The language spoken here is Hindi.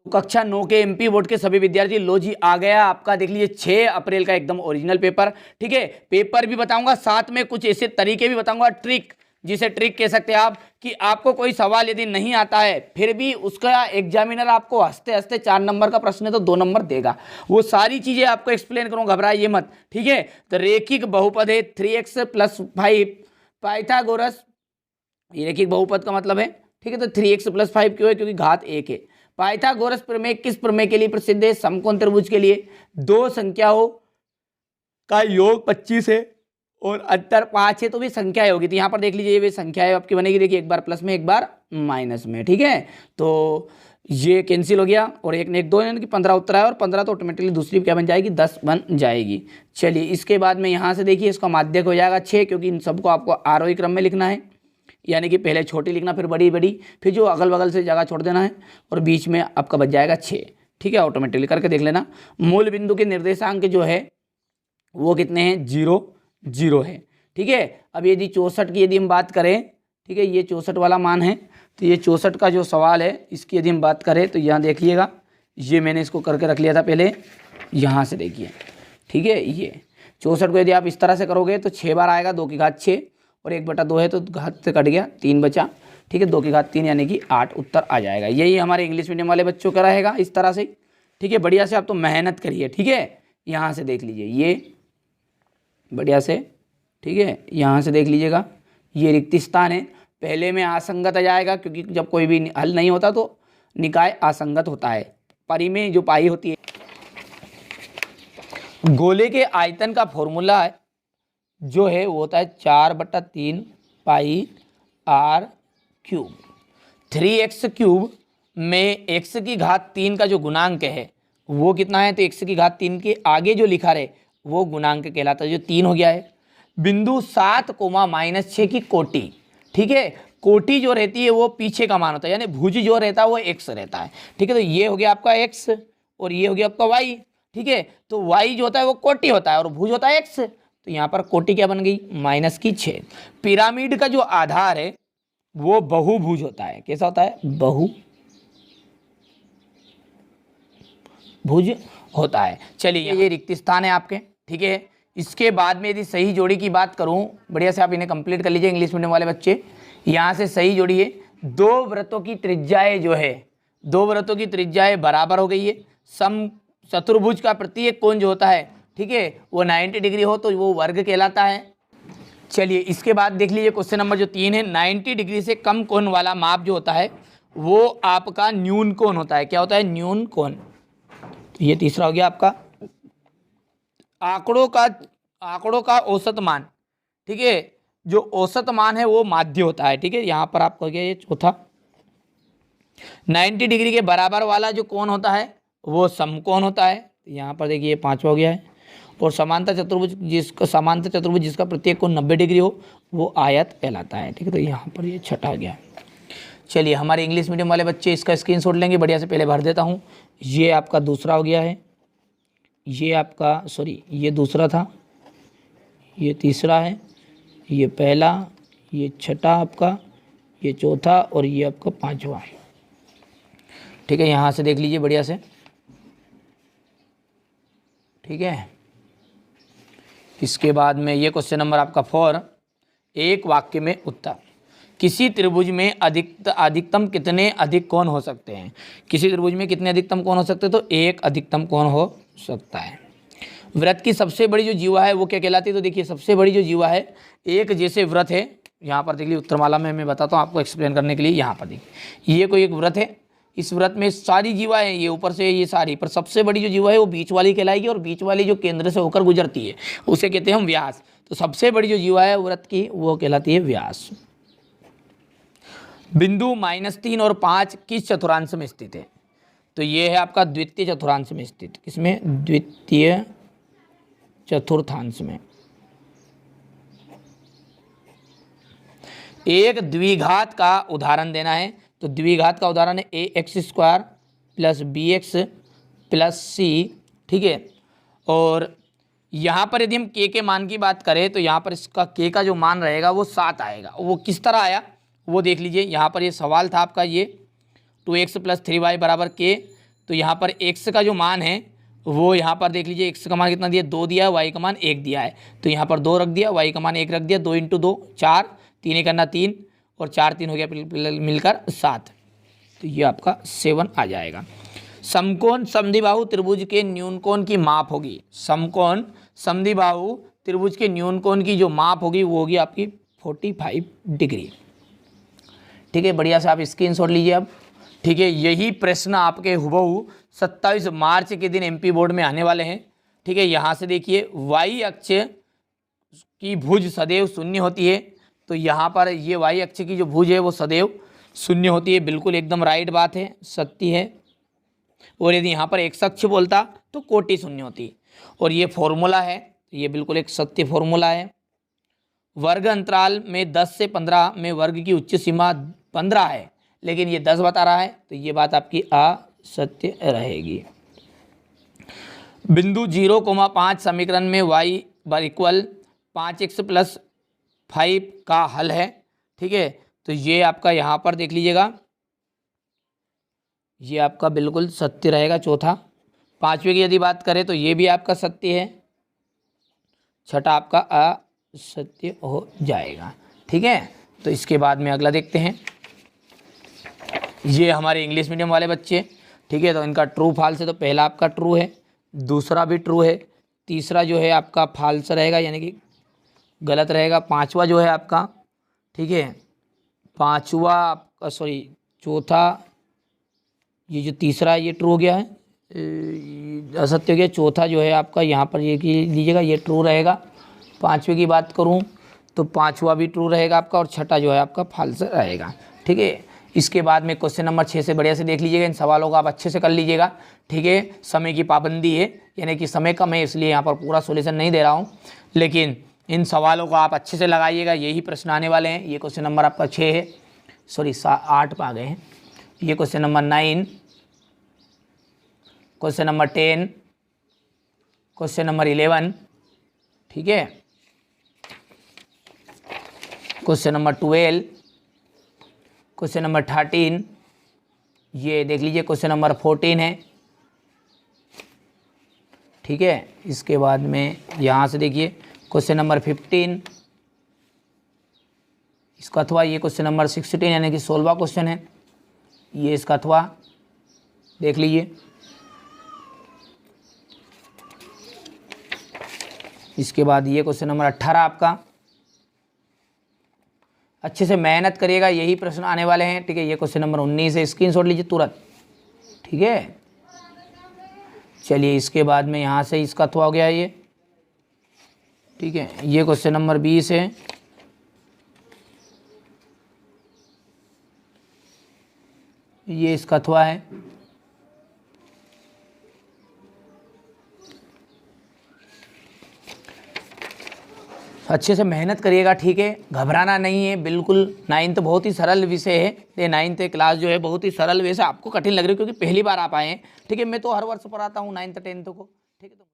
तो कक्षा 9 के एमपी बोर्ड के सभी विद्यार्थी, लो जी आ गया आपका, देख लीजिए 6 अप्रैल का एकदम ओरिजिनल पेपर। ठीक है, पेपर भी बताऊंगा, साथ में कुछ ऐसे तरीके भी बताऊंगा, ट्रिक, जिसे ट्रिक कह सकते हैं आप, कि आपको कोई सवाल यदि नहीं आता है फिर भी उसका एग्जामिनर आपको हंसते हंसते 4 नंबर का प्रश्न है तो 2 नंबर देगा। वो सारी चीजें आपको एक्सप्लेन करूंगा, घबराइए मत। ठीक है, तो रेखिक बहुपद है 3x + 5, पाइथागोरस, ये रैखिक बहुपद का मतलब है। ठीक है, तो 3x + 5 क्यों है? क्योंकि घात 1 है। पाइथागोरस प्रमेय किस प्रमेय के लिए प्रसिद्ध है? समकोण त्रिभुज के लिए। दो संख्याओं का योग 25 है और अंतर 5 है, तो भी संख्या होगी। तो यहाँ पर देख लीजिए, ये संख्या है आपकी बनेगी, देखिए एक बार प्लस में एक बार माइनस में। ठीक है, तो ये कैंसिल हो गया और एक ने एक 2, यानी कि 15 उत्तर है, और 15 तो ऑटोमेटिकली दूसरी क्या बन जाएगी? 10 बन जाएगी। चलिए, इसके बाद में यहाँ से देखिए इसका माध्यक हो जाएगा 6, क्योंकि इन सबको आपको आरोही क्रम में लिखना है, यानी कि पहले छोटी लिखना, फिर बड़ी बड़ी, फिर जो अगल बगल से जगह छोड़ देना है, और बीच में आपका बच जाएगा 6। ठीक है, ऑटोमेटिकली करके देख लेना। मूल बिंदु के निर्देशांक जो है वो कितने हैं? 0 0 है। ठीक है, अब यदि 64 की यदि हम बात करें, ठीक है, ये 64 वाला मान है, तो ये 64 का जो सवाल है इसकी यदि हम बात करें तो यहाँ देखिएगा, ये मैंने इसको करके रख लिया था पहले, यहाँ से देखिए। ठीक है, ये 64 को यदि आप इस तरह से करोगे तो 6 बार आएगा, 2 की घात 6, और 1/2 है तो घात से कट गया, 3 बचा। ठीक है, 2 की घात 3 यानी कि 8 उत्तर आ जाएगा। यही हमारे इंग्लिश मीडियम वाले बच्चों का रहेगा इस तरह से। ठीक है, बढ़िया से आप तो मेहनत करिए। ठीक है, यहाँ से देख लीजिए, ये बढ़िया से, ठीक है, यहाँ से देख लीजिएगा, ये रिक्त स्थान है, पहले में असंगत आ जाएगा, क्योंकि जब कोई भी हल नहीं होता तो निकाय असंगत होता है। परी में जो पाई होती है, गोले के आयतन का फॉर्मूला है जो है वो होता है 4/3 पाई r क्यूब। 3x³ में x की घात 3 का जो गुणांक है वो कितना है? तो x की घात 3 के आगे जो लिखा रहे वो गुणांक कहलाता है, जो 3 हो गया है। बिंदु 7, -6 की कोटि। ठीक है, कोटि जो रहती है वो पीछे का मान होता है, यानी भुज जो रहता है वो x रहता है। ठीक है, तो ये हो गया आपका x और ये हो गया आपका y। ठीक है, तो y जो होता है वो कोटि होता है और भुज होता है x, तो यहाँ पर कोटि क्या बन गई? -6। पिरामिड का जो आधार है वो बहुभुज होता है। कैसा होता है? बहुभुज होता है। चलिए, ये रिक्त स्थान है आपके। ठीक है, इसके बाद में यदि सही जोड़ी की बात करूं, बढ़िया से आप इन्हें कंप्लीट कर लीजिए इंग्लिश मीडियम वाले बच्चे। यहाँ से सही जोड़ी है, 2 वृत्तों की त्रिज्याएं जो है, 2 वृत्तों की त्रिज्याएं बराबर हो गई है। सम चतुर्भुज का प्रत्येक कोण जो होता है, ठीक है, वो 90 डिग्री हो तो वो वर्ग कहलाता है। चलिए, इसके बाद देख लीजिए क्वेश्चन नंबर जो 3 है, 90 डिग्री से कम कोण वाला माप जो होता है वो आपका न्यून कोण होता है। क्या होता है? न्यून कोण। ये तीसरा हो गया आपका। आंकड़ों का औसत मान, ठीक है, जो औसत मान है वो माध्य होता है। ठीक है, यहाँ पर आपको गया ये चौथा। 90 डिग्री के बराबर वाला जो कोण होता है वो समकोण होता है। यहाँ पर देखिए 5वां हो गया है। और समांतर चतुर्भुज जिसका प्रत्येक कोण 90 डिग्री हो वो आयत कहलाता है। ठीक है, तो यहाँ पर ये छठा आ गया। चलिए, हमारे इंग्लिश मीडियम वाले बच्चे इसका स्क्रीनशॉट लेंगे, बढ़िया से पहले भर देता हूँ। ये आपका दूसरा हो गया है, ये आपका ये दूसरा था, ये तीसरा है, ये पहला, ये छठा आपका, ये चौथा और ये आपका 5वां। ठीक है, यहाँ से देख लीजिए बढ़िया से। ठीक है, इसके बाद में ये क्वेश्चन नंबर आपका 4, एक वाक्य में उत्तर। किसी त्रिभुज में अधिकतम कितने अधिक कोण हो सकते हैं? किसी त्रिभुज में कितने अधिकतम कोण हो सकते हैं? तो एक अधिकतम कोण हो सकता है। वृत्त की सबसे बड़ी जो जीवा है वो क्या कहलाती है? तो देखिए, सबसे बड़ी जो जीवा है, एक जैसे वृत्त है, यहाँ पर देखिए उत्तरमाला में मैं बताता हूँ आपको एक्सप्लेन करने के लिए। यहाँ पर देखिए, ये कोई एक वृत्त है, इस व्रत में सारी जीवा है, ये ऊपर से ये सारी, पर सबसे बड़ी जो जीवा है वो बीच वाली कहलाएगी, और बीच वाली जो केंद्र से होकर गुजरती है उसे कहते हैं हम व्यास। तो सबसे बड़ी जो जीवा है व्रत की वो कहलाती है व्यास। बिंदु -3 और 5 किस चतुर्थांश में स्थित है? तो ये है आपका द्वितीय चतुर्थांश में स्थित। किसमें? द्वितीय चतुर्थांश में। एक द्विघात का उदाहरण देना है, तो द्विघात का उदाहरण है ax² + bx + c। ठीक है, और यहाँ पर यदि हम k के मान की बात करें तो यहाँ पर इसका k का जो मान रहेगा वो 7 आएगा। वो किस तरह आया वो देख लीजिए। यहाँ पर ये सवाल था आपका, ये 2x + 3y = k, तो यहाँ पर x का जो मान है वो यहाँ पर देख लीजिए, x का मान कितना दिया, 2 दिया है, y का मान 1 दिया है, तो यहाँ पर 2 रख दिया, y का मान 1 रख दिया, 2 × 2 4, 3 1 करना 3 और 4 3 हो गया मिलकर 7, तो ये आपका 7 आ जाएगा। समकोण समद्विबाहु त्रिभुज के न्यून कोण की माप होगी, समकोण समद्विबाहु त्रिभुज के न्यून कोण की जो माप होगी वो होगी आपकी 45 डिग्री। ठीक है, बढ़िया से आप स्क्रीनशॉट लीजिए अब। ठीक है, यही प्रश्न आपके हुबहू 27 मार्च के दिन एमपी बोर्ड में आने वाले हैं। ठीक है, यहाँ से देखिए वाई अक्ष की भुज सदैव शून्य होती है, तो यहाँ पर ये वाई अक्ष की जो भुज है वो सदैव शून्य होती है, बिल्कुल एकदम राइट बात है, सत्य है। और यदि यहाँ पर एक्स अक्ष बोलता तो कोटि शून्य होती, और ये फॉर्मूला है, ये बिल्कुल एक सत्य फॉर्मूला है। वर्ग अंतराल में 10 से 15 में वर्ग की उच्च सीमा 15 है, लेकिन ये 10 बता रहा है, तो ये बात आपकी असत्य रहेगी। बिंदु 0,5 समीकरण में y = 5x + 5 का हल है। ठीक है, तो ये आपका यहाँ पर देख लीजिएगा, ये आपका बिल्कुल सत्य रहेगा। चौथा, पांचवे की यदि बात करें तो ये भी आपका सत्य है, छठा आपका असत्य हो जाएगा। ठीक है, तो इसके बाद में अगला देखते हैं। ये हमारे इंग्लिश मीडियम वाले बच्चे, ठीक है, तो इनका ट्रू फॉल्स है, तो पहला आपका ट्रू है, दूसरा भी ट्रू है, तीसरा जो है आपका फॉल्स रहेगा यानी कि गलत रहेगा, पांचवा जो है आपका, ठीक है, पांचवा आपका चौथा, ये जो तीसरा ये ट्रू हो गया है, असत्य हो गया। चौथा जो है आपका यहाँ पर ये लीजिएगा, ये ट्रू रहेगा। पांचवे की बात करूँ तो पांचवा भी ट्रू रहेगा आपका, और छठा जो है आपका फॉल्स रहेगा। ठीक है, इसके बाद में क्वेश्चन नंबर 6 से बढ़िया से देख लीजिएगा, इन सवालों को आप अच्छे से कर लीजिएगा। ठीक है, समय की पाबंदी है, यानी कि समय कम है, इसलिए यहाँ पर पूरा सॉल्यूशन नहीं दे रहा हूँ, लेकिन इन सवालों को आप अच्छे से लगाइएगा, यही प्रश्न आने वाले हैं। ये क्वेश्चन नंबर आपका 6 है, 8 पे आ गए हैं। ये question number 9, question number 10, question number 11, ठीक है, क्वेश्चन नंबर 12, क्वेश्चन नंबर 13, ये देख लीजिए क्वेश्चन नंबर 14 है। ठीक है, इसके बाद में यहाँ से देखिए क्वेश्चन नंबर 15, इसका अथवा ये क्वेश्चन नंबर 16 यानी कि 16वां क्वेश्चन है, ये इसका अथवा देख लीजिए। इसके बाद ये क्वेश्चन नंबर 18 आपका, अच्छे से मेहनत करिएगा, यही प्रश्न आने वाले हैं। ठीक है, ये क्वेश्चन नंबर 19 है, स्क्रीनशॉट लीजिए तुरंत। ठीक है, चलिए इसके बाद में यहाँ से इसका अथवा हो गया ये। ठीक है, ये क्वेश्चन नंबर 20 है, ये इसका अथवा है। अच्छे से मेहनत करिएगा, ठीक है, घबराना नहीं है बिल्कुल। 9th बहुत ही सरल विषय है, ये 9th क्लास जो है बहुत ही सरल विषय, आपको कठिन लग रही है क्योंकि पहली बार आप आए हैं। ठीक है, मैं तो हर वर्ष पढ़ाता हूँ 9th 10th को। ठीक है, तो